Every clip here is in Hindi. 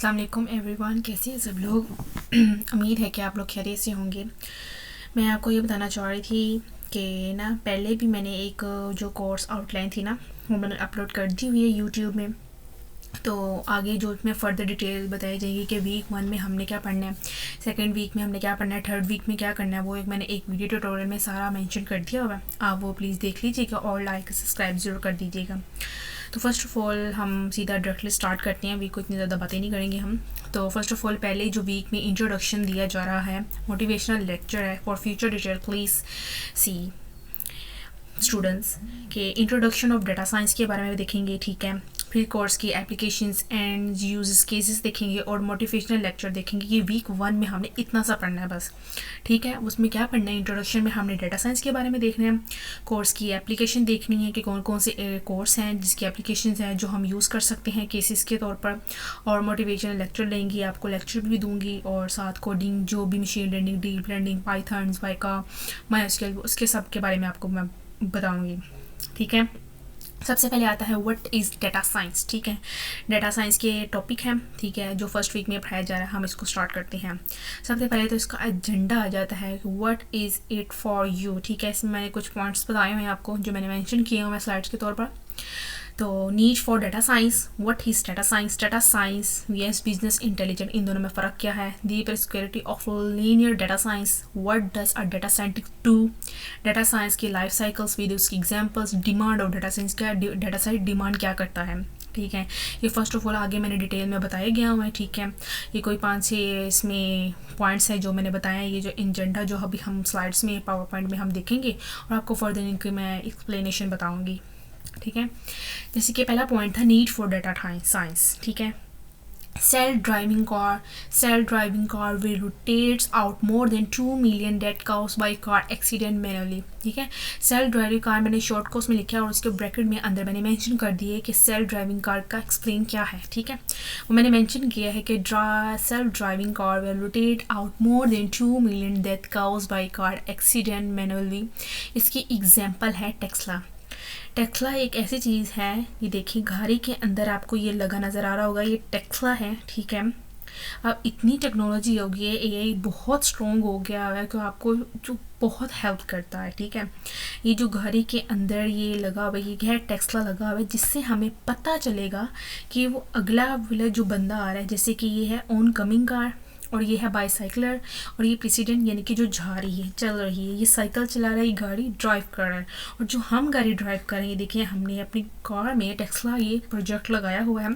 अस्सलाम वालेकुम एवरीवन, कैसे हैं सब लोग। उम्मीद है कि आप लोग खैरियत से होंगे। मैं आपको ये बताना चाह रही थी कि ना पहले भी मैंने एक जो कोर्स आउटलाइन थी ना वो मैंने अपलोड कर दी हुई है यूट्यूब में। तो आगे जो इसमें फ़र्दर डिटेल बताई जाएगी कि वीक 1 में हमने क्या पढ़ना है, सेकंड वीक में हमने क्या पढ़ना है, थर्ड वीक में क्या करना है, वो मैंने एक वीडियो ट्यूटोरियल में सारा मेंशन कर दिया हुआ है। आप वो प्लीज़ देख लीजिएगा और लाइक सब्सक्राइब ज़रूर कर दीजिएगा। तो फर्स्ट ऑफ़ ऑल हम सीधा डायरेक्टली स्टार्ट करते हैं। वीक को इतनी ज़्यादा बातें नहीं करेंगे हम। तो फर्स्ट ऑफ़ ऑल पहले जो वीक में इंट्रोडक्शन दिया जा रहा है, मोटिवेशनल लेक्चर है for future detail please see students के इंट्रोडक्शन ऑफ डाटा साइंस के बारे में देखेंगे, ठीक है। फिर कोर्स की एप्लीकेशंस एंड यूजेस केसेस देखेंगे और मोटिवेशनल लेक्चर देखेंगे कि वीक 1 में हमने इतना सा पढ़ना है बस, ठीक है। उसमें क्या पढ़ना है, इंट्रोडक्शन में हमने डाटा साइंस के बारे में देखना है, कोर्स की एप्लीकेशन देखनी है कि कौन कौन से कोर्स हैं जिसकी एप्लीकेशंस हैं जो हम यूज़ कर सकते हैं केसेस के तौर पर, और मोटिवेशनल लेक्चर लेंगी, आपको लेक्चर भी दूंगी और साथ कोडिंग जो भी machine learning, deep learning, Python, स्पाइका, माइस्क्यूएल, उसके सब के बारे में आपको मैं बताऊंगी, ठीक है। सबसे पहले आता है व्हाट इज़ डाटा साइंस, ठीक है। डाटा साइंस के टॉपिक है, ठीक है, जो फर्स्ट वीक में पढ़ाया जा रहा है। हम इसको स्टार्ट करते हैं। सबसे पहले तो इसका एजेंडा आ जाता है what is it for you, ठीक है। इसमें मैंने कुछ पॉइंट्स बताए हुए हैं आपको जो मैंने मेंशन किए हुए हैं स्लाइड्स के तौर पर। तो need for data science, what is data science, data science VS business intelligent, इन दोनों में फ़र्क क्या है। The prescriptive of linear data science, what does a data scientist do, data science की लाइफ साइकिल्स विद उसकी examples, demand of data science, क्या डाटा साइंस डिमांड क्या करता है, ठीक है। ये फर्स्ट ऑफ ऑल आगे मैंने डिटेल में बताया गया हुआ है, ठीक है। ये कोई 5-6 इसमें पॉइंट्स हैं जो मैंने बताया है। ये जो एजेंडा जो अभी हम स्लाइड्स में पावर पॉइंट में हम देखेंगे और आपको फर्दर इनकी मैं एक्सप्लेनेशन बताऊंगी, ठीक है। जैसे कि पहला पॉइंट था नीड फॉर डाटा साइंस, ठीक है। Self driving car will rotates out more than 2 million dead cows by car accident manually, ठीक है। सेल्फ ड्राइविंग कार मैंने शॉर्ट कोर्स में लिखा है और उसके ब्रैकेट में अंदर मैंने मेंशन कर दिए कि सेल्फ ड्राइविंग कार का एक्सप्लेन क्या है, ठीक है। वो मैंने मेंशन किया है कि self driving car will rotate out more than 2 million dead cows by car accident manually। इसकी एग्जाम्पल है टेस्ला। टेस्ला एक ऐसी चीज़ है, ये देखिए गाड़ी के अंदर आपको ये लगा नज़र आ रहा होगा, ये टेस्ला है, ठीक है। अब इतनी टेक्नोलॉजी हो गई है, एआई बहुत स्ट्रॉन्ग हो गया है कि आपको जो बहुत हेल्प करता है, ठीक है। ये जो गाड़ी के अंदर ये लगा हुआ है, ये है टेस्ला लगा हुआ है, जिससे हमें पता चलेगा कि वो अगला वाला जो बंदा आ रहा है, जैसे कि ये है ऑन कमिंग कार और ये है बाईसाइकिलर और ये प्रेसिडेंट यानी कि जो जा रही है, चल रही है, ये साइकिल चला रहा है, ये गाड़ी ड्राइव कर रहा है। और जो हम गाड़ी ड्राइव कर रहे हैं, देखिए हमने अपनी कार में टेस्ला ये प्रोजेक्ट लगाया हुआ है,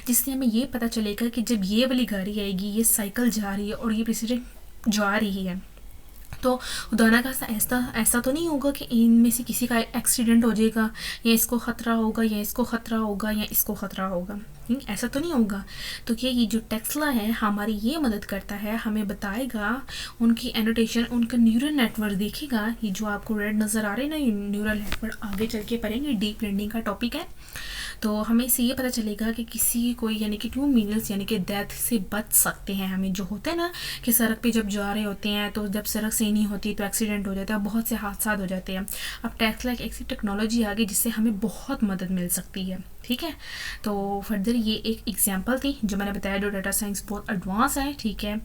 जिससे हमें ये पता चलेगा कि जब ये वाली गाड़ी आएगी, ये साइकिल जा रही है और ये प्रेसिडेंट जा रही है, तो दोनों का ऐसा तो नहीं होगा कि इनमें से किसी का एक्सीडेंट हो जाएगा, या इसको ख़तरा होगा, या इसको ख़तरा होगा, या इसको ख़तरा होगा, ऐसा तो नहीं होगा। तो ये जो टेस्ला है हमारी ये मदद करता है, हमें बताएगा उनकी एनोटेशन, उनका न्यूरल नेटवर्क देखेगा। ये जो आपको रेड नज़र आ रहे हैं ना, ये न्यूरल नेटवर्क आगे चल के पढ़ेंगे, डीप लर्निंग का टॉपिक है। तो हमें इससे ये पता चलेगा कि किसी कोई यानी कि 2 मिलियंस यानी कि डेथ से बच सकते हैं। हमें जो होता है ना कि सड़क पे जब जा रहे होते हैं तो जब सड़क सही नहीं होती तो एक्सीडेंट हो जाता है, बहुत से हादसा हो जाते हैं। अब टेस्ला एक ऐसी टेक्नोलॉजी आ गई जिससे हमें बहुत मदद मिल सकती है, ठीक है। तो फर्दर ये एक एग्जांपल थी जो मैंने बताया, जो डाटा साइंस बहुत एडवांस है, ठीक है।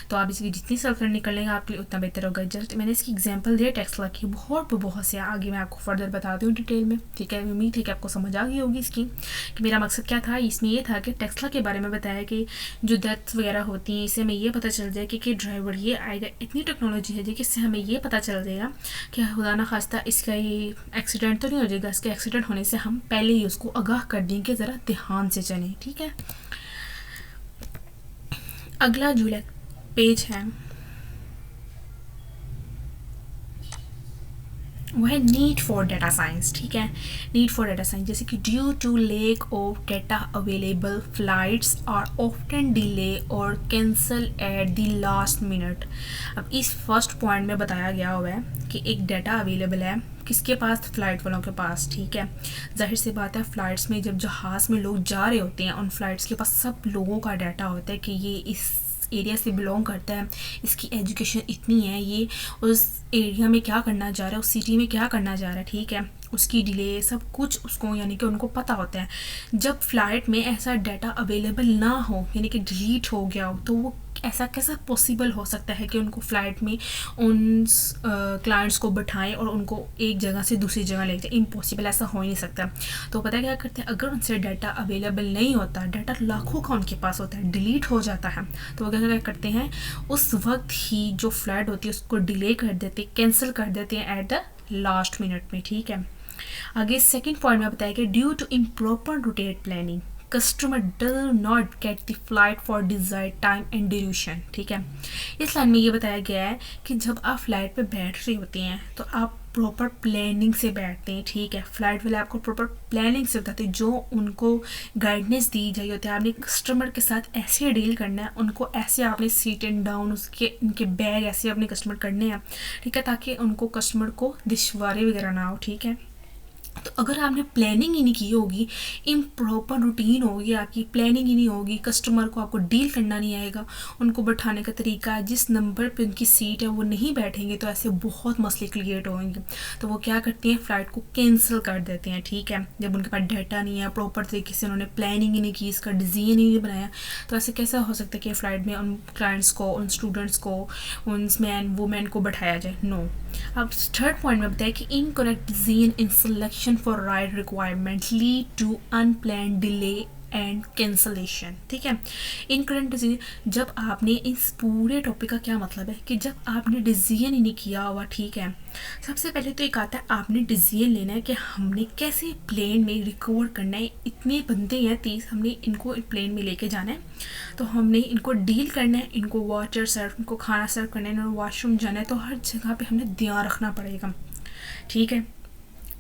तो आप इसकी जितनी सेल्फ लर्निंग कर लेंगे आपके लिए उतना बेहतर होगा। जस्ट मैंने इसकी एग्जांपल दिया टेस्ला की, बहुत से आगे मैं आपको फर्दर बताती हूँ डिटेल में, ठीक है। उम्मीद है कि आपको समझ आ गई होगी इसकी कि मेरा मकसद क्या था। इसमें ये था कि टेस्ला के बारे में बताया कि जो डेथ वगैरह होती हैं, इससे हमें ये पता चल जाए कि ड्राइवर ये आएगा, इतनी टेक्नोलॉजी है जिससे हमें ये पता चल जाएगा कि खुदा ना खास्ता इसका ये एक्सीडेंट तो नहीं हो जाएगा। इसके एक्सीडेंट होने से हम पहले ही उसको आगाह कर दें कि ज़रा ध्यान से चलें, ठीक है। अगला जो पेज है वो है नीड फॉर डाटा साइंस, ठीक है। नीड फॉर डाटा साइंस जैसे कि due to lack of data available flights are often delay और cancel at the last minute. अब इस फर्स्ट पॉइंट में बताया गया हुआ है कि एक डाटा अवेलेबल है, किसके पास, फ्लाइट वालों के पास, ठीक है। जाहिर सी बात है फ़्लाइट्स में जब जहाज़ में लोग जा रहे होते हैं, उन फ्लाइट्स के पास सब लोगों का डाटा होता है कि ये इस इस एरिया से बिलोंग करता है, इसकी एजुकेशन इतनी है, ये उस एरिया में क्या करना चाह रहा है, उस सिटी में क्या करना चाह रहा है, ठीक है, उसकी डिले सब कुछ उसको यानी कि उनको पता होता है। जब फ़्लाइट में ऐसा डाटा अवेलेबल ना हो यानी कि डिलीट हो गया हो, तो वो ऐसा कैसा पॉसिबल हो सकता है कि उनको फ़्लाइट में उन क्लाइंट्स को बिठाएं और उनको एक जगह से दूसरी जगह ले जाए? इम्पॉसिबल, ऐसा हो ही नहीं सकता। तो पता है क्या करते हैं, अगर उनसे डाटा अवेलेबल नहीं होता, डाटा लाखों का उनके पास होता है, डिलीट हो जाता है, तो वो क्या करते हैं, उस वक्त ही जो फ़्लाइट होती है उसको डिले कर देते, कैंसिल कर देते हैं एट द लास्ट मिनट में, ठीक है। आगे सेकंड पॉइंट में बताया कि due to improper routed planning customer does not get the flight for desired time and duration, ठीक है। इस लाइन में ये बताया गया है कि जब आप फ्लाइट पे बैठ रहे होते हैं तो आप प्रॉपर प्लानिंग से बैठते हैं, ठीक है। फ्लाइट वाले आपको प्रॉपर प्लानिंग से बताते हैं, जो उनको गाइडेंस दी जाए होती है, आपने कस्टमर के साथ ऐसे डील करना है, उनको ऐसे आपने सीट एंड डाउन उसके उनके बैग ऐसे अपने कस्टमर करने हैं, ठीक है, ताकि उनको कस्टमर को दुश्वारी वगैरह ना हो, ठीक है। तो अगर आपने प्लानिंग ही नहीं की होगी, इम्प्रॉपर रूटीन होगी, आपकी प्लानिंग ही नहीं होगी, कस्टमर को आपको डील करना नहीं आएगा, उनको बैठाने का तरीका, जिस नंबर पे उनकी सीट है वो नहीं बैठेंगे, तो ऐसे बहुत मसले क्रिएट होंगे। तो वो क्या करते हैं, फ़्लाइट को कैंसिल कर देते हैं, ठीक है। जब उनके पास डाटा नहीं है, प्रॉपर तरीके से उन्होंने प्लानिंग ही नहीं की, इसका डिज़ाइन ही नहीं बनाया, तो ऐसे कैसा हो सकता है कि फ़्लाइट में उन क्लाइंट्स को, उन स्टूडेंट्स को, उन मैन वुमेन को बैठाया जाए? नो। अब थर्ड पॉइंट में बताया कि incorrect design in selection for right requirement lead to unplanned delay and cancellation, ठीक है। इनकरेक्ट डिसीजन, जब आपने इस पूरे टॉपिक का क्या मतलब है कि जब आपने डिसीजन ही नहीं किया हुआ, ठीक है। सबसे पहले तो एक आता है, आपने डिसीजन लेना है कि हमने कैसे प्लेन में रिकवर करना है, इतने बंदे हैं 30, हमने इनको प्लेन में लेके जाना है, तो हमने इनको डील करना है, इनको वाटर सर्व, इनको खाना सर्व करना है, इन्होंने वॉशरूम जाना है, तो हर जगह पे हमें ध्यान रखना पड़ेगा, ठीक है।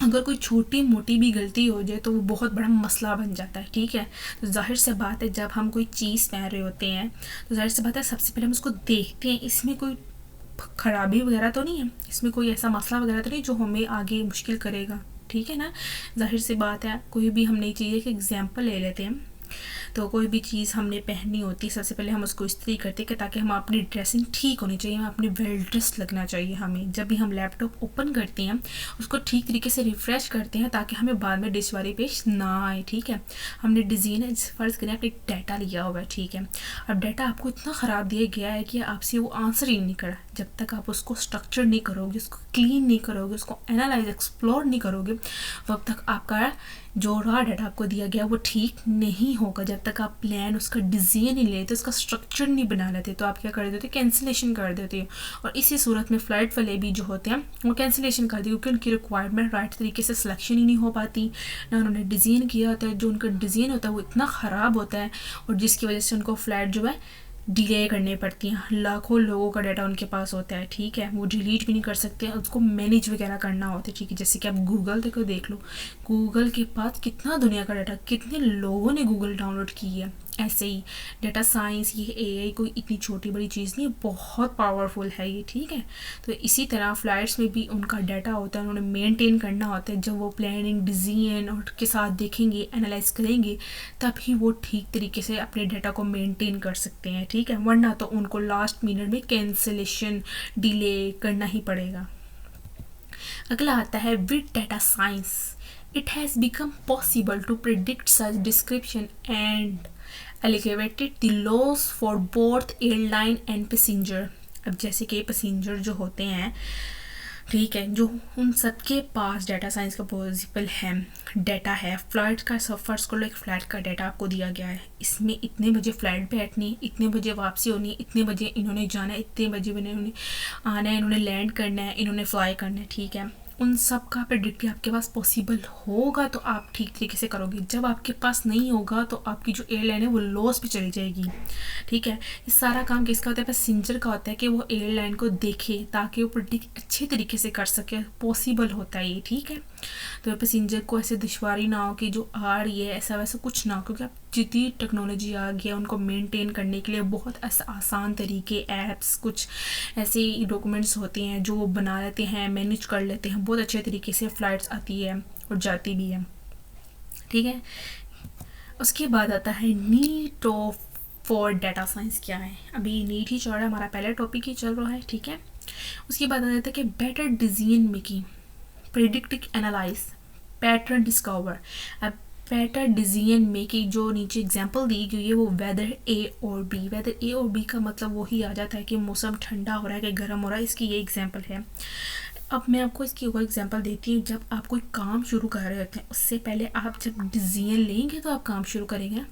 अगर कोई छोटी मोटी भी गलती हो जाए तो वो बहुत बड़ा मसला बन जाता है, ठीक है। तो जाहिर से बात है, जब हम कोई चीज़ पहन रहे होते हैं तो जाहिर से बात है, सबसे पहले हम उसको देखते हैं, इसमें कोई खराबी वगैरह तो नहीं है, इसमें कोई ऐसा मसला वगैरह तो नहीं जो हमें आगे मुश्किल करेगा, ठीक है ना। जाहिर सी बात है, कोई भी हम नई चीज़ के एग्जाम्पल ले लेते हैं, तो कोई भी चीज़ हमने पहननी होती है, सबसे पहले हम उसको इस्त्री करते हैं कि ताकि हम अपनी ड्रेसिंग ठीक होनी चाहिए, हमें अपनी वेल ड्रेस लगना चाहिए। हमें जब भी हम लैपटॉप ओपन करते हैं उसको ठीक तरीके से रिफ़्रेश करते हैं ताकि हमें बाद में डिशवारी पेश ना आए, ठीक है। हमने डिज़ाइन फ़र्ज़ करें आपने डाटा लिया हुआ है, ठीक है। अब डाटा आपको इतना ख़राब दिया गया है कि आपसे वो आंसर ही नहीं करा, जब तक आप उसको स्ट्रक्चर नहीं करोगे, उसको क्लीन नहीं करोगे, उसको एनालाइज एक्सप्लोर नहीं करोगे, तब तक आपका जो रॉ डाटा आपको दिया गया वो ठीक नहीं होगा। जब तक आप प्लान उसका डिज़ाइन नहीं लेते, उसका स्ट्रक्चर नहीं बना लेते, तो आप क्या कर देते, कैंसिलेशन कर देते हो। और इसी सूरत में फ़्लाइट वाले भी जो होते हैं वो कैंसिलेशन कर देते, क्योंकि उनकी रिक्वायरमेंट राइट तरीके से सिलेक्शन ही नहीं हो पाती, ना उन्होंने डिज़ाइन किया होता है, जो उनका डिज़ाइन होता है वो इतना ख़राब होता है, और जिसकी वजह से उनको फ़्लाइट जो है डिले करनी पड़ती हैं। लाखों लोगों का डाटा उनके पास होता है, ठीक है, वो डिलीट भी नहीं कर सकते, उसको मैनेज वगैरह करना होता है, ठीक है। जैसे कि आप गूगल तक देख लो, गूगल के पास कितना दुनिया का डाटा, कितने लोगों ने गूगल डाउनलोड की है। ऐसे ही डाटा साइंस, ये एआई कोई इतनी छोटी बड़ी चीज़ नहीं है, बहुत पावरफुल है ये, ठीक है। तो इसी तरह फ़्लाइट्स में भी उनका डाटा होता है, उन्होंने मेंटेन करना होता है। जब वो प्लानिंग डिज़ाइन और के साथ देखेंगे, एनालाइज करेंगे, तभी वो ठीक तरीके से अपने डाटा को मेंटेन कर सकते हैं, ठीक है। वरना तो उनको लास्ट मिनट में कैंसिलेशन, डिले करना ही पड़ेगा। अगला आता है with data science it has become possible to predict such description and alleviated the loss for both airline and passenger। अब जैसे कि पैसेंजर जो होते हैं, ठीक है, जो उन सबके पास डाटा साइंस का पॉसिबल है, डाटा है, फ़्लाइट का सफ़र्स को एक फ़्लाइट का डाटा आपको दिया गया है, इसमें इतने बजे फ़्लाइट बैठनी, इतने बजे वापसी होनी, इतने बजे इन्होंने जाना है, इतने बजे इन्होंने आना है, इन्होंने लैंड करना है, इन्होंने फ्लाई करना है, ठीक है। उन सब का प्रेडिक्ट भी आपके पास पॉसिबल होगा तो आप ठीक तरीके से करोगे। जब आपके पास नहीं होगा तो आपकी जो एयरलाइन है वो लॉस पे चली जाएगी, ठीक है। ये सारा काम किसका होता है, पैसेंजर का होता है कि वो एयरलाइन को देखे ताकि वो प्रेडिक्ट अच्छे तरीके से कर सके, पॉसिबल होता है ये, ठीक है। तो पैसेंजर को ऐसे दुश्वारी ना हो कि जो आ रही है ऐसा वैसा कुछ ना हो, क्योंकि अब जितनी टेक्नोलॉजी आ गई है उनको मेंटेन करने के लिए बहुत आसान तरीके, ऐप्स, कुछ ऐसे डॉक्यूमेंट्स होते हैं जो वो बना लेते हैं, मैनेज कर लेते हैं, बहुत अच्छे तरीके से फ़्लाइट्स आती है और जाती भी है, ठीक है। उसके बाद आता है need of for data science क्या है। अभी नीट ही चल रहा है, हमारा पहला टॉपिक ही चल रहा है, ठीक है। उसके बाद आ जाता है कि better decision making, predictive analyse, pattern discover. अब बेटर डिसीजन मेकिंग जो नीचे एग्जांपल दी गई है वो वेदर ए और बी। वेदर ए और बी का मतलब वही आ जाता है कि मौसम ठंडा हो रहा है कि गर्म हो रहा है, इसकी ये एग्जांपल है। अब मैं आपको इसकी और एग्जांपल देती हूँ। जब आप कोई काम शुरू कर रहे होते हैं उससे पहले आप जब डिसीजन लेंगे तो आप काम शुरू करेंगे,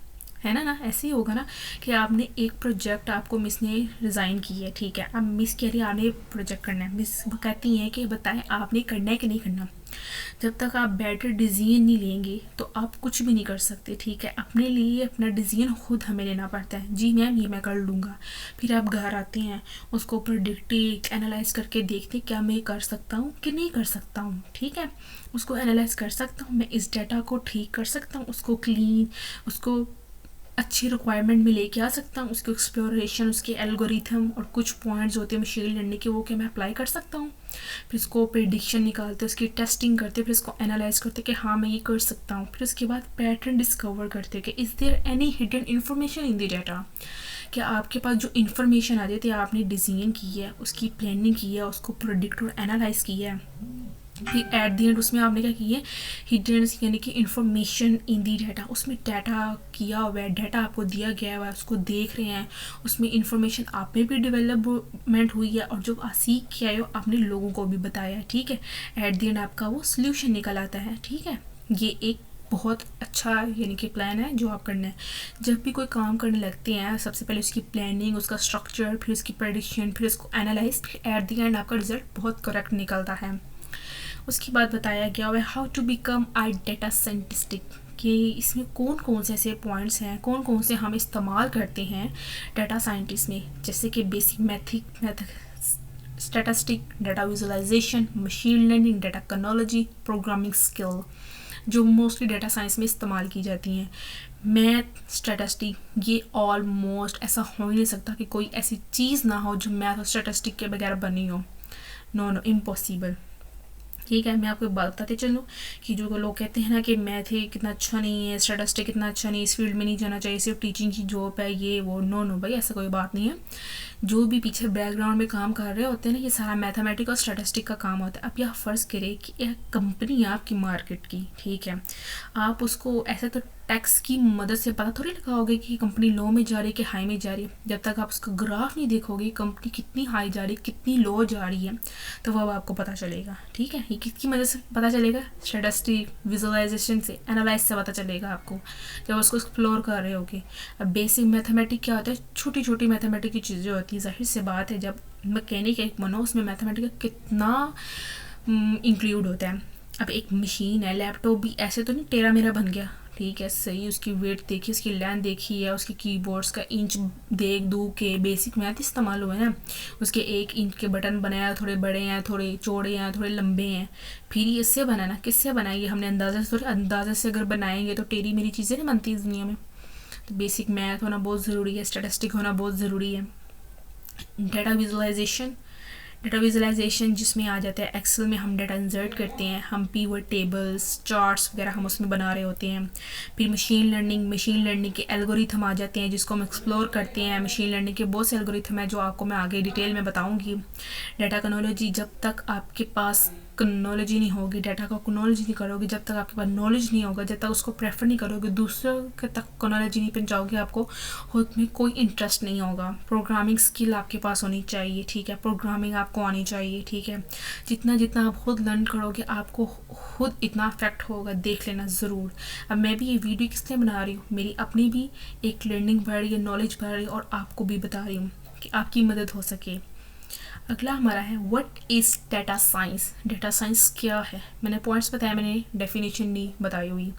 है ना ऐसे ही होगा ना कि आपने एक प्रोजेक्ट, आपको मिस ने रिज़ाइन की है, ठीक है। अब मिस कह रही है आपने प्रोजेक्ट करना है, मिस कहती हैं कि बताएं आपने करना है कि नहीं करना। जब तक आप बेटर डिसीजन नहीं लेंगे तो आप कुछ भी नहीं कर सकते, ठीक है। अपने लिए अपना डिसीजन खुद हमें लेना पड़ता है। जी मैम ये मैं कर लूँगा, फिर आप घर आते हैं, उसको प्रेडिक्टिव एनालाइज करके देखते हैं क्या मैं कर सकता हूँ कि नहीं कर सकता हूँ, ठीक है। उसको एनालाइज कर सकता हूँ, मैं इस डाटा को ठीक कर सकता हूँ, उसको क्लीन, उसको अच्छी रिक्वायरमेंट में लेके आ सकता हूँ, उसके एक्सप्लोरेशन, उसके एल्गोरिथम और कुछ पॉइंट्स होते हैं मशीन लर्निंग के, वो क्या मैं अप्लाई कर सकता हूँ। फिर इसको प्रेडिक्शन निकालते, उसकी टेस्टिंग करते, फिर इसको एनालाइज करते कि हाँ मैं ये कर सकता हूँ। फिर उसके बाद पैटर्न डिस्कवर करते कि is there any hidden information in the data. क्या आपके पास जो इन्फॉर्मेशन आ जाती है, आपने डिज़ाइन की है, उसकी प्लानिंग की है, उसको प्रोडिक्ट और एनालाइज की है, फिर एट दी एंड उसमें आपने क्या किया है, हिडन यानी कि इंफॉर्मेशन इन दी डाटा, उसमें डाटा किया हुआ है, डाटा आपको दिया गया हुआ है, उसको देख रहे हैं, उसमें इंफॉर्मेशन आप में भी डेवलपमेंट हुई है और जो आप सीख के आए हो आपने लोगों को भी बताया है, ठीक है। एट दी एंड आपका वो सोल्यूशन निकल आता है, ठीक है। ये एक बहुत अच्छा यानी कि प्लान है जो आप करना है। जब भी कोई काम करने लगते हैं सबसे पहले उसकी प्लानिंग, उसका स्ट्रक्चर, फिर उसकी प्रेडिक्शन, फिर उसको एनालाइज, फिर एट दी एंड आपका रिजल्ट बहुत करेक्ट निकलता है। उसके बाद बताया गया हुआ है how to become a data scientistic, कि इसमें कौन कौन से ऐसे पॉइंट्स हैं, कौन कौन से हम इस्तेमाल करते हैं डाटा साइंटिस्ट में, जैसे कि basic math statistic, data visualization, machine learning, data technology, programming skill, जो मोस्टली डाटा साइंस में इस्तेमाल की जाती हैं। मैथ स्टैटिस्टिक ये ऑलमोस्ट ऐसा हो ही नहीं सकता कि कोई ऐसी चीज़ ना हो जो मैथ और स्टैटिस्टिक के बगैर बनी हो, नो इम्पॉसिबल, ठीक है। मैं आपको बात बताते चलूँ कि जो लोग कहते हैं ना कि मैथ ही कितना अच्छा नहीं है, स्टैटिस्टिक कितना अच्छा नहीं है, इस फील्ड में नहीं जाना चाहिए, सिर्फ टीचिंग की जॉब है ये वो, नो भाई ऐसा कोई बात नहीं है। जो भी पीछे बैकग्राउंड में काम कर रहे होते हैं ना, ये सारा मैथमेटिक और स्टैटिस्टिक का काम होता है। अब यह फ़र्ज़ करें कि एक कंपनी है आपकी मार्केट की, ठीक है, आप उसको ऐसे तो टैक्स की मदद से पता थोड़ी लगाओगे कि कंपनी लो में जा रही है कि हाई में जा रही है। जब तक आप उसका ग्राफ नहीं देखोगे कंपनी कितनी हाई जा रही है कितनी लो जा रही है, तो वो आपको पता चलेगा, ठीक है। ये किसकी मदद से पता चलेगा, स्टैटिस्टिक विजुअलाइजेशन से, एनालाइज से पता चलेगा आपको जब उसको एक्सप्लोर कर रहे होगे। अब बेसिक मैथमेटिक क्या होता है, छोटी छोटी मैथमेटिक की चीज़ें होती हैं। जाहिर सी बात है जब मैकेनिक एक बनो उसमें मैथमेटिक का कितना इंक्लूड होता है। अब एक मशीन है, लैपटॉप भी ऐसे तो नहीं टेढ़ा मेरा बन गया, ठीक है, सही उसकी वेट देखी, उसकी लेंथ देखी है, उसके कीबोर्ड्स का इंच देख दू के बेसिक मैथ इस्तेमाल हुआ है ना, उसके 1 इंच के बटन बनाया, थोड़े बड़े हैं, थोड़े चौड़े हैं, थोड़े लंबे हैं, फिर ये इससे बनाना, किससे बनाएंगे हमने, अंदाज़ा से थोड़े, अंदाज़े से अगर बनाएंगे तो टेढ़ी मेरी चीज़ें नहीं बनती इस दुनिया में। तो बेसिक मैथ होना बहुत ज़रूरी है, स्टैटिस्टिक होना बहुत ज़रूरी है। डाटा विजुअलाइजेशन जिसमें आ जाता है एक्सेल में हम डाटा इंसर्ट करते हैं, हम पीवर्ड टेबल्स, चार्ट्स वगैरह हम उसमें बना रहे होते हैं। फिर मशीन लर्निंग के एल्गोरिथम आ जाते हैं जिसको हम एक्सप्लोर करते हैं। मशीन लर्निंग के बहुत से एल्गोरिथम है जो आपको मैं आगे डिटेल में बताऊंगी। डाटा टेक्नोलॉजी, जब तक आपके पास नॉलेज नहीं होगी, डाटा का नॉलेज नहीं करोगे, जब तक आपके पास नॉलेज नहीं होगा, जब तक उसको प्रेफर नहीं करोगे, दूसरों के तक नॉलेज नहीं पहुंचाओगे, आपको खुद में कोई इंटरेस्ट नहीं होगा। प्रोग्रामिंग स्किल आपके पास होनी चाहिए, ठीक है, प्रोग्रामिंग आपको आनी चाहिए, ठीक है। जितना जितना आप खुद लर्न करोगे आपको खुद इतना इफेक्ट होगा, देख लेना ज़रूर। अब मैं भी ये वीडियो किस लिए बना रही हूँ, मेरी अपनी भी एक लर्निंग बढ़ रही है, नॉलेज बढ़ रही है, और आपको भी बता रही हूँ कि आपकी मदद हो सके। अगला हमारा है what is data science. Data science क्या है, मैंने पॉइंट्स बताया, मैंने डेफिनेशन नहीं बताई हुई।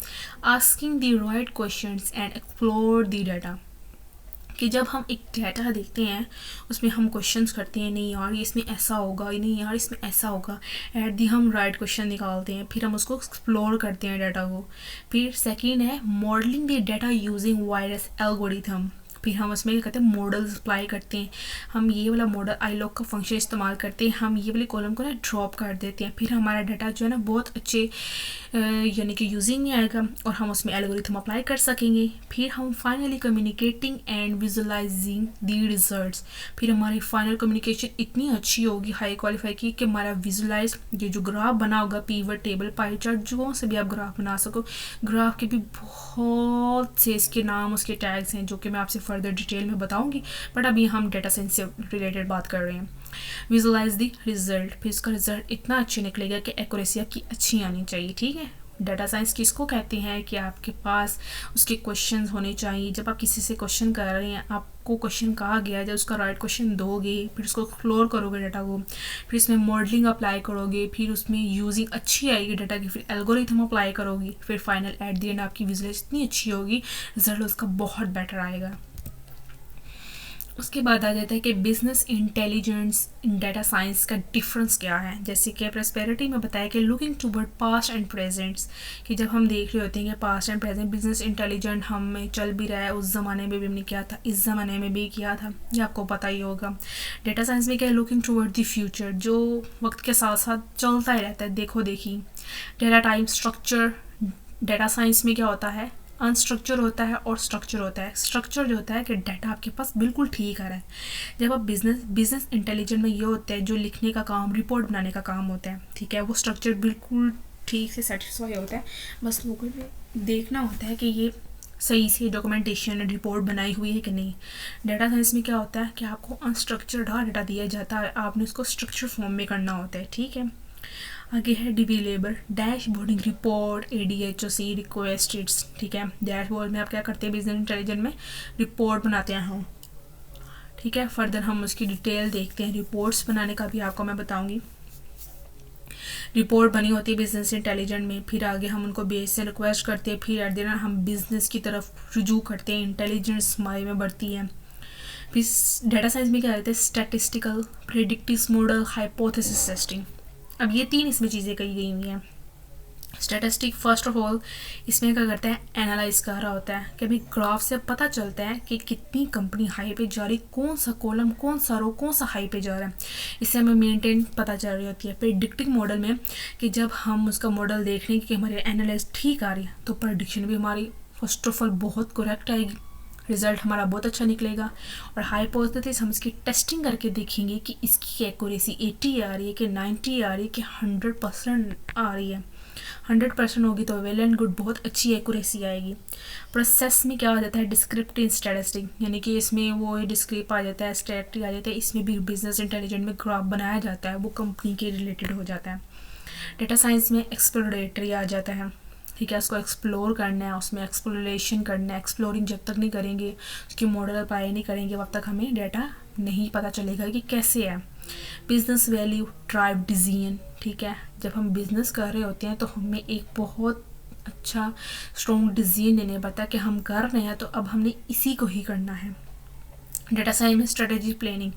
Asking the right questions and explore the data, कि जब हम एक डाटा देखते हैं उसमें हम क्वेश्चंस करते हैं, नहीं यार ये इसमें ऐसा होगा, नहीं यार इसमें ऐसा होगा, एट दी हम राइट क्वेश्चन निकालते हैं, फिर हम उसको एक्सप्लोर करते हैं डाटा को। फिर सेकेंड है modelling the data using virus algorithm, फिर हम उसमें क्या करते हैं, मॉडल्स अप्लाई करते हैं। हम ये वाला मॉडल iLog का फंक्शन इस्तेमाल करते हैं, हम ये वाले कॉलम को ना ड्रॉप कर देते हैं। फिर हमारा डाटा जो है ना बहुत अच्छे यानी कि यूजिंग में आएगा और हम उसमें एल्गोरिथम अप्लाई कर सकेंगे। फिर हम finally communicating and visualising the results. फिर हमारी फाइनल कम्युनिकेशन इतनी अच्छी होगी हाई क्वालिफाई की कि हमारा विजुलाइज ये जो ग्राफ बना होगा, पीवट टेबल, पाई चार्ट, जो से भी आप ग्राफ बना सको, ग्राफ के भी बहुत से इसके नाम, उसके टैग्स हैं जो कि मैं आपसे फर्दर डिटेल में बताऊंगी, बट अभी हम डेटा साइंस से रिलेटेड बात कर रहे हैं। विजुलाइज दी रिजल्ट, फिर इसका रिजल्ट इतना अच्छा निकलेगा कि एक्यूरेसी आपकी अच्छी आनी चाहिए। ठीक है, डाटा साइंस किसको कहते हैं कि आपके पास उसके क्वेश्चंस होने चाहिए। जब आप किसी से क्वेश्चन कर रहे हैं, आपको क्वेश्चन कहा गया है, जब उसका राइट क्वेश्चन दोगे, फिर उसको एक्सप्लोर करोगे डाटा को, फिर इसमें मॉडलिंग अप्लाई करोगे, फिर उसमें यूजिंग अच्छी आएगी डाटा की, फिर एल्गोरिथम अप्लाई करोगी, फिर फाइनल एट द एंड आपकी विजुअलाइज इतनी अच्छी होगी, रिजल्ट उसका बहुत बेटर आएगा। उसके बाद आ जाता है कि बिजनेस इंटेलिजेंस इन डाटा साइंस का डिफरेंस क्या है। जैसे कि प्रॉस्पेरिटी में बताया कि looking toward past and presents, कि जब हम देख रहे होते हैं कि past and present business intelligent हमें चल भी रहा है, उस ज़माने में भी हमने किया था, इस ज़माने में भी किया था, ये आपको पता ही होगा। डाटा साइंस में क्या है, लुकिंग टूवर्ड द फ्यूचर, जो वक्त के साथ साथ चलता ही रहता है, देखो देखी। Data type structure, data science में क्या होता है, अनस्ट्रक्चर होता है और स्ट्रक्चर होता है। स्ट्रक्चर जो होता है कि डाटा आपके पास बिल्कुल ठीक आ रहा है। जब आप बिजनेस इंटेलिजेंट में ये होता है जो लिखने का काम, रिपोर्ट बनाने का काम होता है, ठीक है, वो स्ट्रक्चर बिल्कुल ठीक से सेटिस्फाई होता है, बस लोगों को देखना होता है कि ये सही से डॉक्यूमेंटेशन रिपोर्ट बनाई हुई है कि नहीं। डाटा साइंस में क्या होता है कि आपको अनस्ट्रक्चर्ड डाटा दिया जाता है, आपने उसको स्ट्रक्चर फॉर्म में करना होता है। ठीक है, आगे है डिवेलेबल डैशबोर्डिंग रिपोर्ट, ADHOC रिक्वेस्टेड्स। ठीक है, डैशबोर्ड में आप क्या करते हैं, बिजनेस इंटेलिजेंट में रिपोर्ट बनाते हैं हम। ठीक है, फर्दर हम उसकी डिटेल देखते हैं, रिपोर्ट्स बनाने का भी आपको मैं बताऊंगी। रिपोर्ट बनी होती है बिजनेस इंटेलिजेंट में, फिर आगे हम उनको बेस से रिक्वेस्ट करते हैं, फिर एट द एंड हम बिजनेस की तरफ रुजू करते हैं, इंटेलिजेंस हमारे में बढ़ती है। फिर डाटा साइंस में क्या रहता है, statistical, predictive model, hypothesis testing. अब ये तीन इसमें चीज़ें कही गई हुई हैं। स्टैटिस्टिक फर्स्ट ऑफ ऑल इसमें क्या करता है, एनालाइज कर रहा होता है कि अभी ग्राफ से पता चलता है कि कितनी कंपनी हाई पे जा रही, कौन सा कॉलम, कौन सा रो, कौन सा हाई पे जा रहा है, इससे हमें मेंटेन पता चल रही होती है। प्रेडिक्टिव मॉडल में कि जब हम उसका मॉडल देख रहे हैं कि हमारी एनालाइज ठीक आ रही है, तो प्रेडिक्शन भी हमारी फर्स्ट ऑफ ऑल बहुत करेक्ट आएगी, रिजल्ट हमारा बहुत अच्छा निकलेगा। और हाइपोथेसिस हम इसकी टेस्टिंग करके देखेंगे कि इसकी एक्यूरेसी 80 आ रही है कि 90 आ रही है कि 100% आ रही है। 100% होगी तो वेल एंड गुड, बहुत अच्छी एक्यूरेसी आएगी। प्रोसेस में क्या हो जाता है, डिस्क्रिप्टिव स्टैटिस्टिक, यानी कि इसमें वो डिस्क्रिप आ जाता है, स्टैटिक आ जाता है, इसमें भी बिजनेस इंटेलिजेंट में ग्राफ बनाया जाता है, वो कंपनी के रिलेटेड हो जाता है। डेटा साइंस में एक्सप्लोरेटरी आ जाता है। ठीक है, उसको एक्सप्लोर करना है, उसमें एक्सप्लोरेशन करना है। एक्सप्लोरिंग जब तक नहीं करेंगे, उसकी मॉडल अप्लाई नहीं करेंगे, तब तक हमें डाटा नहीं पता चलेगा कि कैसे है। बिजनेस वैल्यू ड्राइव डिसीजन, ठीक है, जब हम बिजनेस कर रहे होते हैं तो हमें एक बहुत अच्छा स्ट्रॉन्ग डिसीजन लेने पड़ता है कि हम कर रहे हैं तो अब हमने इसी को ही करना है। डाटा साइंस में स्ट्रेटेजी प्लानिंग,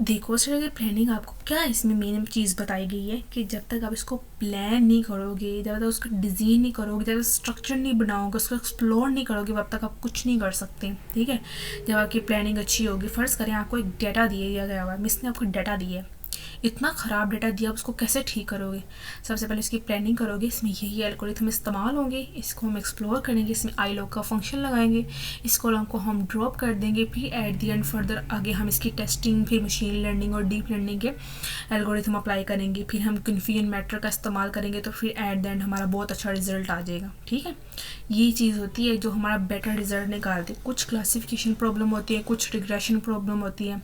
देखो स्ट्रेटेजी प्लानिंग आपको क्या इसमें मेन चीज़ बताई गई है कि जब तक आप इसको प्लान नहीं करोगे, जब तक उसका डिज़ाइन नहीं करोगे, जब तक स्ट्रक्चर नहीं बनाओगे, उसको एक्सप्लोर नहीं करोगे, तब तक आप कुछ नहीं कर सकते। ठीक है, जब आपकी प्लानिंग अच्छी होगी, फ़र्ज़ करें आपको एक डाटा दिया गया हुआ है, मिस ने आपको डाटा दिया है, इतना ख़राब डाटा दिया, उसको कैसे ठीक करोगे। सबसे पहले इसकी प्लानिंग करोगे, इसमें यही एल्गोरिथम इस्तेमाल होंगे, इसको हम एक्सप्लोर करेंगे, इसमें iLog का फंक्शन लगाएंगे, इस कॉलम को हम ड्रॉप कर देंगे, फिर एट द एंड फर्दर आगे हम इसकी टेस्टिंग, फिर मशीन लर्निंग और डीप लर्निंग के एल्गोरिथम अप्लाई करेंगे, फिर हम कन्फ्यूजन मैटर का इस्तेमाल करेंगे, तो फिर एट द एंड हमारा बहुत अच्छा रिजल्ट आ जाएगा। ठीक है, ये चीज़ होती है जो हमारा बेटर रिजल्ट निकालती है। कुछ क्लासिफिकेशन प्रॉब्लम होती है, कुछ रिग्रेशन प्रॉब्लम होती है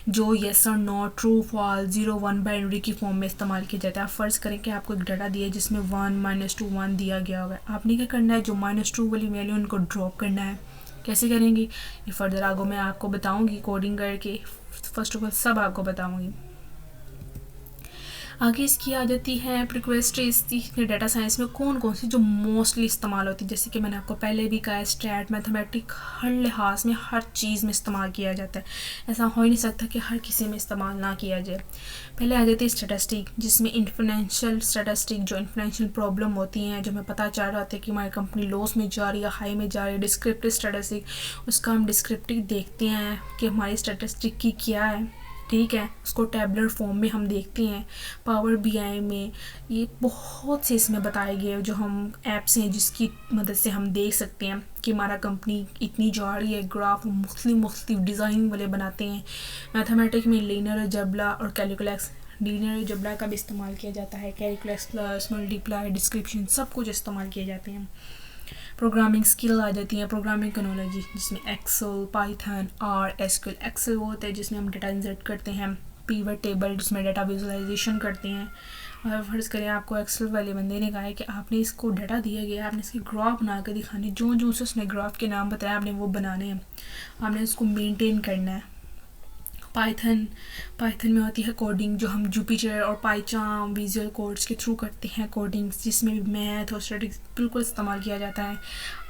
जो येस और नो, ट्रू, फॉल्स, 0, 1 बाइनरी की फॉर्म में इस्तेमाल किया जाता है। आप फ़र्ज़ करें कि आपको एक डाटा दिया है जिसमें 1 -2 1 दिया गया होगा, आपने क्या करना है, जो -2 वाली वैल्यू उनको ड्रॉप करना है। कैसे करेंगे ये फर्दर आगे मैं आपको बताऊंगी कोडिंग करके, फर्स्ट ऑफ ऑल सब आपको बताऊंगी। आगे इसकी आ जाती है रिक्वेस्ट इसकी डेटा साइंस में कौन कौन सी जो मोस्टली इस्तेमाल होती है। जैसे कि मैंने आपको पहले भी कहा, स्टैट मैथमेटिक हर लिहाज में हर चीज़ में इस्तेमाल किया जाता है। ऐसा हो ही नहीं सकता कि हर किसी में इस्तेमाल ना किया जाए। पहले आ जाती है स्टैटिस्टिक, जिसमें इन्फिनेंशियल स्टैटिस्टिक, जो इन्फिनेंशियल प्रॉब्लम होती हैं, जो हमें पता चल रहा है कि हमारी कंपनी लॉस में जा रही है, हाई में जा रही है। डिस्क्रिप्टिव स्टैटिस्टिक, उसका हम डिस्क्रिप्टिव देखते हैं कि हमारी स्टैटिस्टिक की क्या है, ठीक है, उसको टैबलर फॉर्म में हम देखते हैं। पावर बीआई में ये बहुत से इसमें बताए गए जो हम ऐप्स हैं जिसकी मदद से हम देख सकते हैं कि हमारा कंपनी इतनी जा रही है। ग्राफ मुख्तलिफ डिज़ाइन वाले बनाते हैं। मैथमेटिक्स में लीनियर अलजेब्रा और कैलकुलस, लीनियर अलजेब्रा का भी इस्तेमाल किया जाता है, कैलकुलस प्लस मल्टीप्लाई डिस्क्रिप्शन सब कुछ इस्तेमाल किए जाते हैं। प्रोग्रामिंग स्किल आ जाती है, प्रोग्रामिंग टेक्नोलॉजी, जिसमें एक्सेल, पाइथन और एसक्यूएल। एक्सेल वो होता है जिसमें हम डेटा इंसर्ट करते हैं, पिवट टेबल जिसमें डेटा विजुअलाइजेशन करते हैं। और फर्ज करें आपको एक्सेल वाले बंदे ने कहा है कि आपने इसको डाटा दिया गया, आपने इसकी ग्राफ बना कर दिखानी, जो जो से उसने ग्राफ के नाम बताया आपने वो बनाने हैं, आपने इसको मेंटेन करना है। पाइथन में होती है कोडिंग, जो हम जुपिटर और पाइचार्म विजुअल कोड्स के थ्रू करते हैं कोडिंग्स, जिसमें भी मैथ और स्टैटिस्टिक्स बिल्कुल इस्तेमाल किया जाता है।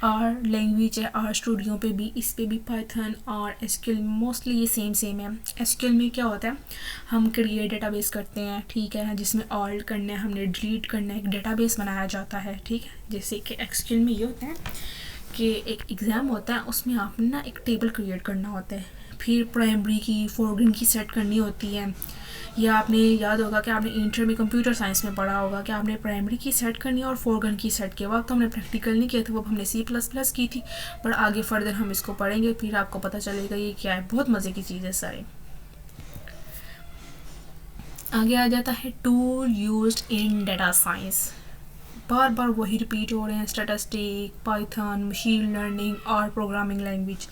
और लैंग्वेज है आर स्टूडियो पे भी, इस पे भी पाइथन और एसक्यूएल मोस्टली ये सेम है। एसक्यूएल में क्या होता है, हम क्रिएट डेटाबेस करते हैं, ठीक है, जिसमें ऑल्ट करना है, हमने डिलीट करना है, एक डेटाबेस बनाया जाता है, ठीक है। जैसे कि एसक्यूएल में ये होता है कि एक एग्ज़ाम होता है, उसमें आपने ना एक टेबल क्रिएट करना होता है, फिर प्राइमरी की फोरग्राउंड की सेट करनी होती है। या आपने याद होगा कि आपने इंटर में कंप्यूटर साइंस में पढ़ा होगा कि आपने प्राइमरी की सेट करनी है और फोरग्राउंड की सेट के वक्त हमने प्रैक्टिकल नहीं किया था, वो हमने C++ की थी, पर आगे फर्दर हम इसको पढ़ेंगे, फिर आपको पता चलेगा ये क्या है। बहुत मज़े की चीज़ है सारे। आगे आ जाता है tool used in data science, बार बार वही रिपीट हो रहे हैं, स्टैटिस्टिक, पाइथन, मशीन लर्निंग और प्रोग्रामिंग लैंग्वेज।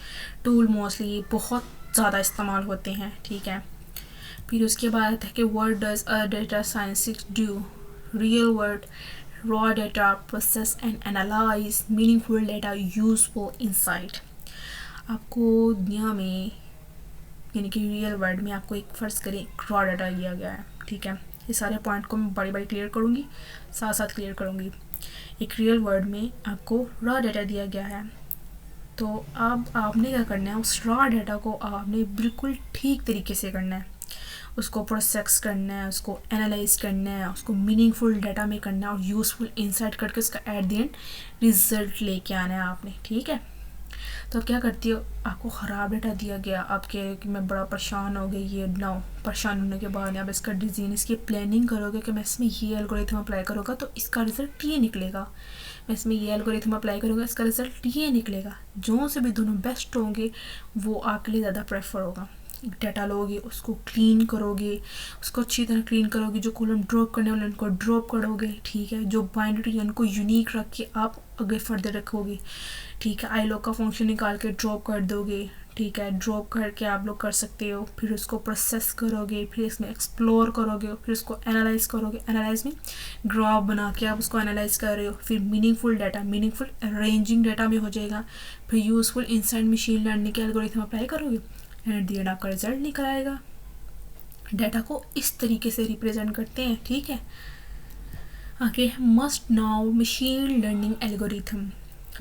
टूल मोस्टली बहुत ज़्यादा इस्तेमाल होते हैं, ठीक है। फिर उसके बाद है कि what does a data scientist do, real world raw data process and analyse meaningful data useful insight. आपको दुनिया में यानी कि रियल वर्ल्ड में आपको एक फ़र्ज़ करें रॉ डाटा दिया गया है, ठीक है। ये सारे पॉइंट को मैं बड़ी बड़ी क्लियर करूँगी, साथ साथ क्लियर करूँगी। एक रियल वर्ल्ड में आपको रॉ डाटा दिया गया है, तो अब आपने क्या करना है, उस रॉ डाटा को आपने बिल्कुल ठीक तरीके से करना है, उसको प्रोसेस करना है, उसको एनालाइज करना है, उसको मीनिंगफुल डाटा में करना है और यूज़फुल इंसाइट करके उसका एट द एंड रिजल्ट लेके आना है आपने, ठीक है। तो क्या करती हो, आपको ख़राब डेटा दिया गया, आप कह रहे कि मैं बड़ा परेशान हो गई, ये ना परेशान होने के बाद आप इसका डिज़ाइन, इसकी प्लानिंग करोगे कि मैं इसमें ये एल्गोरिथम अप्लाई करूँगा तो इसका रिज़ल्ट ये निकलेगा, मैं इसमें ये एल्गोरिथम अप्लाई करूँगा इसका रिज़ल्ट ये निकलेगा। जो से भी दोनों बेस्ट होंगे वो आपके लिए ज़्यादा प्रेफर होगा। डाटा लोगे, उसको क्लीन करोगे, उसको अच्छी तरह क्लीन करोगे, जो कॉलम ड्रॉप करने वाले उनको ड्रॉप करोगे, ठीक है, जो बाइनरी उनको यूनिक रख के आप आगे फर्दर रखोगे, ठीक है। आई लॉग का फंक्शन निकाल के ड्रॉप कर दोगे, ठीक है, ड्रॉप करके आप लोग कर सकते हो। फिर उसको प्रोसेस करोगे, फिर इसमें एक्सप्लोर करोगे, फिर उसको एनालाइज करोगे, एनालाइज में ग्राफ बना के आप उसको एनालाइज कर रहे हो। फिर meaningful data, meaningful arranging data में हो जाएगा। फिर यूजफुल इंसाइट मशीन लर्निंग के एल्गोरिथम अप्लाई करोगे, एंड द एंड आपका रिजल्ट निकल आएगा। डाटा को इस तरीके से रिप्रेजेंट करते हैं, ठीक है। आगे must know machine learning algorithm.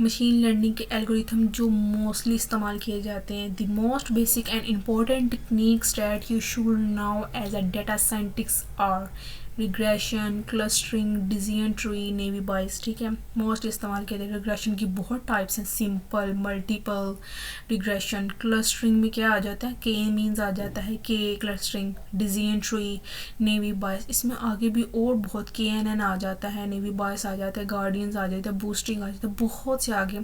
Machine learning के एल्गोरिथम जो मोस्टली इस्तेमाल किए जाते हैं, the most basic and important techniques that you should know as a data scientist are regression, clustering, decision tree, naive Bayes, ठीक है। मोस्ट इस्तेमाल किए जाते हैं। रिग्रेशन की बहुत टाइप्स हैं, सिंपल, मल्टीपल रिग्रेशन। क्लस्टरिंग में क्या आ जाता है, के मीन्स आ जाता है, के क्लस्टरिंग, डिसीजन ट्री, नेवी बाइस, इसमें आगे भी और बहुत KNN आ जाता है, नेवी बाइस आ जाता है, गार्डियंस आ जाता है, बूस्टिंग आ जाता है, बहुत से आगे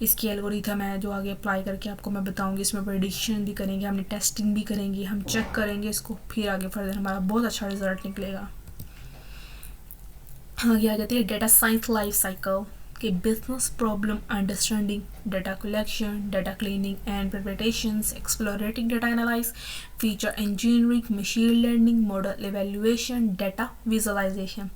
इसकी एल्गोरिथम है जो आगे अप्लाई करके आपको मैं बताऊंगी। इसमें प्रेडिक्शन भी करेंगे, हमने टेस्टिंग भी करेंगे, हम चेक करेंगे इसको, फिर आगे फर्दर हमारा बहुत अच्छा रिजल्ट निकलेगा। आगे आ जाती है डेटा साइंस लाइफ साइकिल के business problem understanding, data collection, data cleaning and interpretations, exploratory data analyse, feature engineering, machine learning, model evaluation, data visualisation.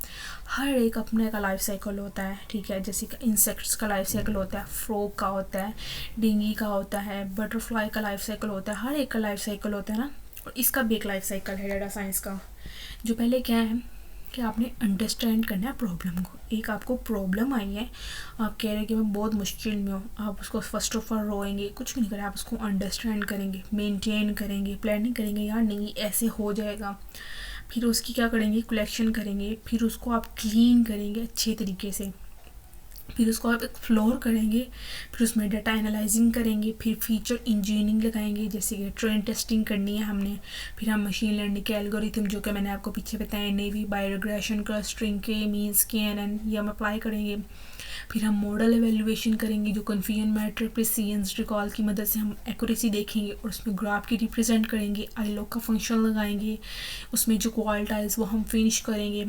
हर एक अपने का लाइफ साइकिल होता है, ठीक है। जैसे कि इंसेक्ट्स का लाइफ साइकिल होता है, फ्रॉग का होता है, डेंगी का होता है, बटरफ्लाई का लाइफ साइकिल होता है, हर एक का लाइफ साइकिल होता है ना। और इसका भी एक लाइफ साइकिल है डेटा साइंस का। जो पहले क्या है, कि आपने अंडरस्टैंड करना है प्रॉब्लम को। एक आपको प्रॉब्लम आई है, आप कह रहे हैं कि मैं बहुत मुश्किल में हूँ, आप उसको फर्स्ट ऑफ ऑल रोएंगे, कुछ भी नहीं करें, आप उसको अंडरस्टैंड करेंगे, मेंटेन करेंगे, प्लानिंग करेंगे, यार नहीं ऐसे हो जाएगा। फिर उसकी क्या करेंगे, कलेक्शन करेंगे, फिर उसको आप क्लीन करेंगे अच्छे तरीके से, फिर उसको आप एक्सप्लोर करेंगे, फिर उसमें डाटा एनालाइजिंग करेंगे, फिर फीचर इंजीनियरिंग लगाएंगे, जैसे कि ट्रेन टेस्टिंग करनी है हमने, फिर हम मशीन लर्निंग के एल्गोरिथम जो कि मैंने आपको पीछे बताया, नेवी बायोरिग्रेशन क्लस्टरिंग के मीन्स KNN, ये हम अप्लाई करेंगे। फिर हम मॉडल एवेल्युएशन करेंगे, जो कन्फ्यूजन मैट्रिक प्रिसीजन रिकॉल की मदद से हम एक्यूरेसी देखेंगे और उसमें ग्राफ की रिप्रेजेंट करेंगे, आईलॉग का फंक्शन लगाएंगे, उसमें जो क्वालिटाइज वो हम फिनिश करेंगे।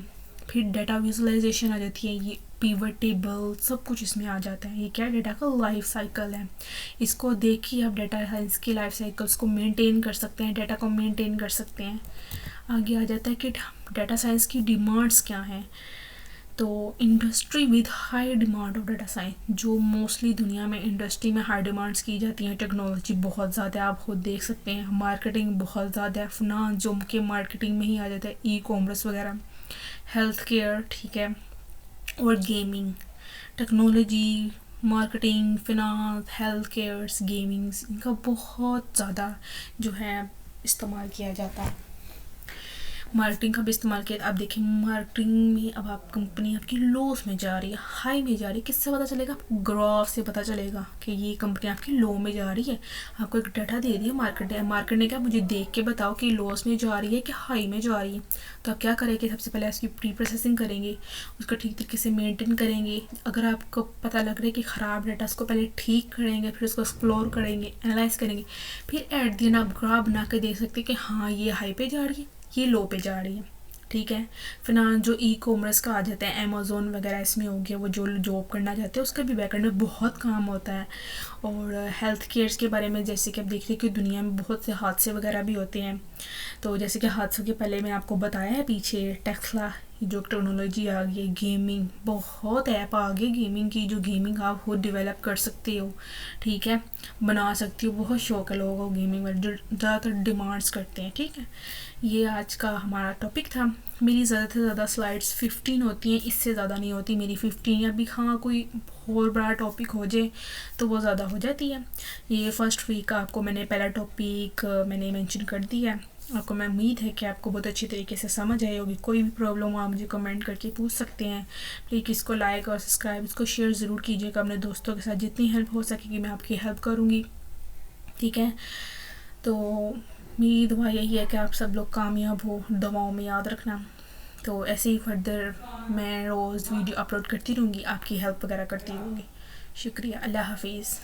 फिर डाटा विजुअलाइजेशन आ जाती है, ये पिवट टेबल सब कुछ इसमें आ जाता है। ये क्या डाटा का लाइफ साइकिल है, इसको देख के आप डाटा साइंस की लाइफ साइकिल्स को मेंटेन कर सकते हैं, डाटा को मेंटेन कर सकते हैं। आगे आ जाता है कि डाटा साइंस की डिमांड्स क्या हैं। तो industry with high demand of data science, जो मोस्टली दुनिया में इंडस्ट्री में हाई डिमांड्स की जाती हैं, टेक्नोलॉजी बहुत ज़्यादा है, आप खुद देख सकते हैं, मार्केटिंग बहुत ज़्यादा है, फिनांस जो के मार्केटिंग में ही आ जाता है, ई-कॉमर्स वगैरह, हेल्थ केयर, ठीक है, और gaming. Technology, marketing, finance, health cares, gamings, इनका बहुत ज़्यादा जो है इस्तेमाल किया जाता है। मार्केटिंग का भी इस्तेमाल किया। आप देखिए मार्केटिंग में अब आप कंपनी आपकी लॉस में जा रही है, हाई में जा रही है, किससे पता चलेगा, ग्राफ से पता चलेगा कि ये कंपनी आपकी लो में जा रही है। आपको एक डाटा दे दिया मार्केट ने क्या, मुझे देख के बताओ कि लॉस में जा रही है कि हाई में जा रही है। तो आप क्या करेंगे, सबसे पहले उसकी प्री प्रोसेसिंग करेंगे, उसका ठीक तरीके से मेंटेन करेंगे। अगर आपको पता लग रहा है कि ख़राब डाटा, उसको पहले ठीक करेंगे, फिर उसको एक्सप्लोर करेंगे, एनालाइज करेंगे, फिर एट द एंड आप ग्राफ बना के देख सकते हैं कि हाँ ये हाई पे जा रही है, ये लो पे जा रही है, ठीक है। फिनांस जो ई-कॉमर्स का आ जाता है, अमेज़ोन वगैरह इसमें हो गया, वो जो जॉब करना चाहते हैं उसका भी बैकएंड में बहुत काम होता है। और हेल्थ केयर्स के बारे में जैसे कि आप देख रहे हैं कि दुनिया में बहुत से हादसे वगैरह भी होते हैं। तो जैसे कि हादसों के पहले मैं आपको बताया है पीछे, टेस्ला जो टेक्नोलॉजी आ गई, गेमिंग, बहुत ऐप आ गई गेमिंग की, जो गेमिंग आप खुद डेवलप कर सकते हो, ठीक है, बना सकती हो। बहुत शौक है लोगों को गेमिंग में, जो ज़्यादातर डिमांड्स करते हैं, ठीक है। ये आज का हमारा टॉपिक था। मेरी ज़्यादा से ज़्यादा स्लाइड्स 15 होती हैं, इससे ज़्यादा नहीं होती मेरी 15, या भी हाँ कोई बहुत बड़ा टॉपिक हो जाए तो वो ज़्यादा हो जाती है। ये फर्स्ट वीक का आपको मैंने पहला टॉपिक मैंने मेंशन कर दिया है। आपको मैं उम्मीद है कि आपको बहुत अच्छी तरीके से समझ आई होगी। कोई भी प्रॉब्लम हो आप मुझे कमेंट करके पूछ सकते हैं। प्लीज़ इसको लाइक और सब्सक्राइब, इसको शेयर ज़रूर कीजिएगा अपने दोस्तों के साथ, जितनी हेल्प हो सकेगी मैं आपकी हेल्प करूँगी, ठीक है। तो मेरी दुआ यही है कि आप सब लोग कामयाब हो, दवाओं में याद रखना। तो ऐसे ही फर्दर मैं रोज़ वीडियो अपलोड करती रहूँगी, आपकी हेल्प वगैरह करती रहूँगी। शुक्रिया, अल्लाह हाफिज़।